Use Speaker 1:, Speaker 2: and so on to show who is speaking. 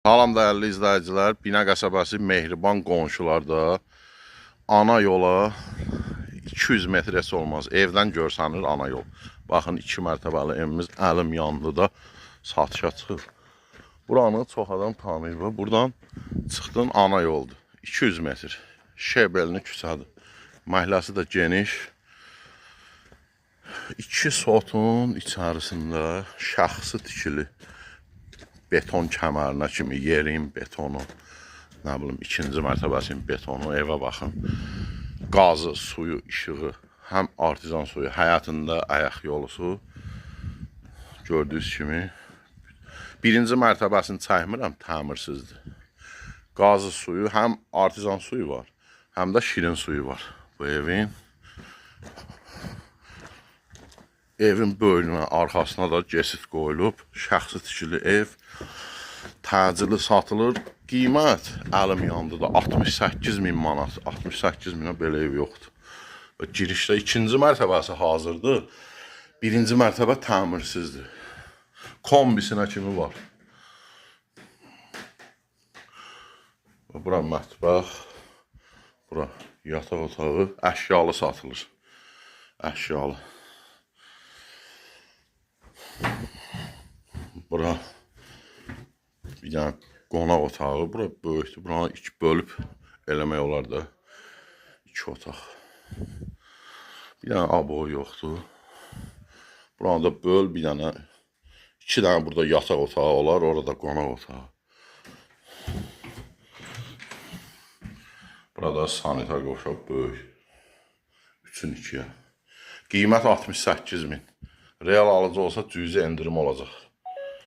Speaker 1: Salam dəyərli izləyicilər, Bina qəsəbəsi Mehriban qonşularda ana yola 200 metrəsi olmaz. Evdən görsənir ana yol. Baxın, 2 mərtəbəli evimiz əlim yanında satışa çıxır. Buranı çox adam tanıyır. Buradan çıxdın ana yoldur. 200 metr. Şebelini küçədir. Məhəlləsi də geniş. 2 sotun içərisində şəxsi tikili beton kəmərinə kimi yerin betonu, nə bilim, ikinci mərtəbəsinin betonu, evə baxın. Qazı, suyu, işığı, həm artizan suyu, həyatında ayaq yolusu. Gördüyünüz kimi. Birinci mərtəbəsini çəkmirəm, təmirsizdir. Qazı suyu, həm artizan suyu var, həm də şirin suyu var bu evin. Evin böyrünə, arxasına da geçid qoyulub. Şəxsi tikili ev. Təcili satılır. Qiymət əlim yandı da 68.000 manat. 68.000'ə belə ev yoxdur. Girişdə ikinci mərtəbəsi hazırdır. Birinci mərtəbə təmirsizdir. Kombisinə kimi var. Bura mətbəx. Bura yataq otağı. Əşyalı satılır. Əşyalı. Bura bir dənə qonaq otağı. Bura böyükdür. Buranı iki bölüb eləmək olar da. 2 otaq. Bir dənə aboy yoxdur. Buranı da böl, bir dənə 2 dənə burada yataq otağı olar. Orada qonaq otağı. Burada sanitar qoşaq böyük. 3-ün 2-yə. Qiymət 68.000. Real alıcı olsa cüzi endirim olacaq.